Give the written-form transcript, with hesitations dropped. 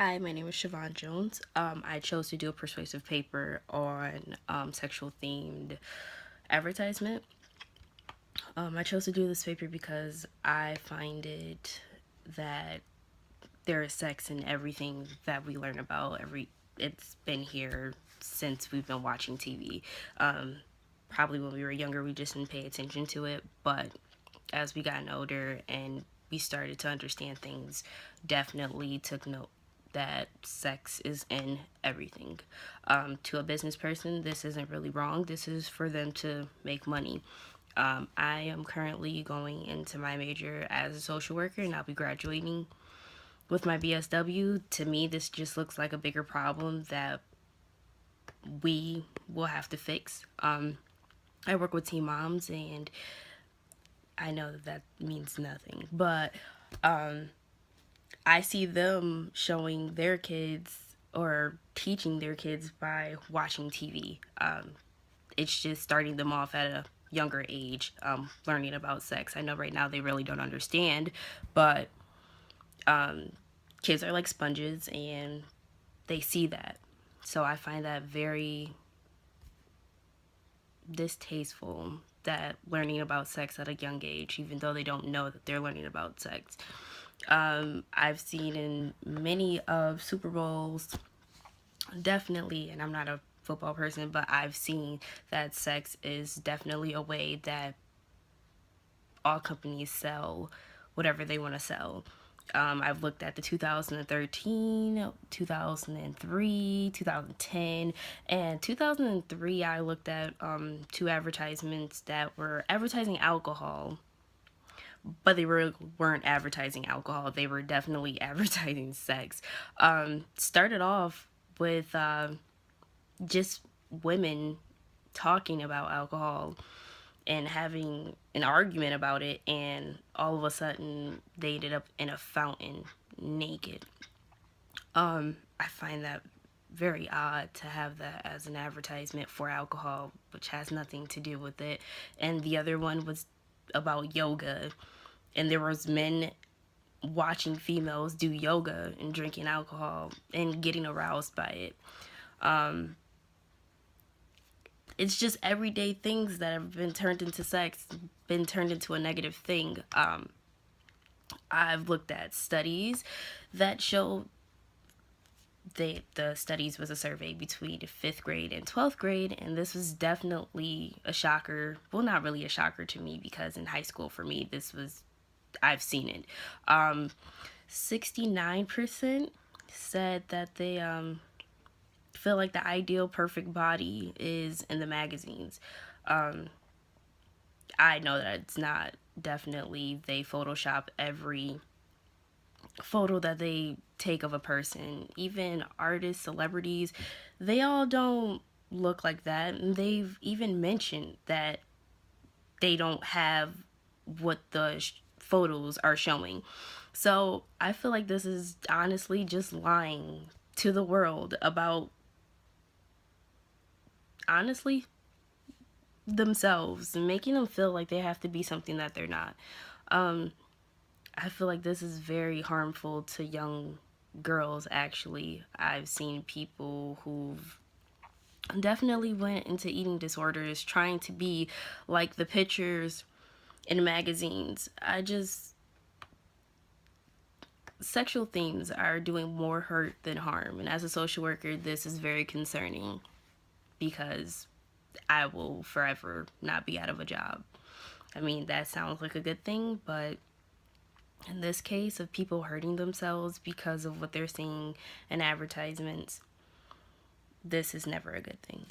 Hi, my name is Siobhan Jones. I chose to do a persuasive paper on sexual themed advertisement. I chose to do this paper because I find it that there is sex in everything that we learn about. It's been here since we've been watching TV. Probably when we were younger, we just didn't pay attention to it, but as we gotten older and we started to understand things, definitely took note that sex is in everything. To a business person, this isn't really wrong. This is for them to make money. I am currently going into my major as a social worker, and I'll be graduating with my BSW. To me, this just looks like a bigger problem that we will have to fix. I work with teen moms, and I know that means nothing, but I see them showing their kids or teaching their kids by watching TV. It's just starting them off at a younger age, learning about sex. I know right now they really don't understand, but kids are like sponges and they see that. So I find that very distasteful that learning about sex at a young age, even though they don't know that they're learning about sex. I've seen in many of Super Bowls, definitely, and I'm not a football person, but I've seen that sex is definitely a way that all companies sell whatever they want to sell. I've looked at the 2013, 2003, 2010, and 2003 I looked at two advertisements that were advertising alcohol, but they weren't advertising alcohol. They were definitely advertising sex. Started off with just women talking about alcohol and having an argument about it, and all of a sudden they ended up in a fountain naked. I find that very odd to have that as an advertisement for alcohol, which has nothing to do with it. And the other one was about yoga, and there was men watching females do yoga and drinking alcohol and getting aroused by it. It's just everyday things that have been turned into sex, been turned into a negative thing. I've looked at studies that show the studies was a survey between 5th grade and 12th grade, and this was definitely a shocker. Well, not really a shocker to me, because in high school for me, I've seen it. 69% said that they feel like the ideal perfect body is in the magazines. I know that it's not. Definitely, they Photoshop every photo that they take of a person. Even artists, celebrities, they all don't look like that. And they've even mentioned that they don't have what the photos are showing. So I feel like this is honestly just lying to the world about, honestly, themselves, and making them feel like they have to be something that they're not. I feel like this is very harmful to young girls, actually. I've seen people who've definitely went into eating disorders trying to be like the pictures in magazines. Sexual themes are doing more hurt than harm. And as a social worker, this is very concerning because I will forever not be out of a job. I mean, that sounds like a good thing, but in this case of people hurting themselves because of what they're seeing in advertisements, this is never a good thing.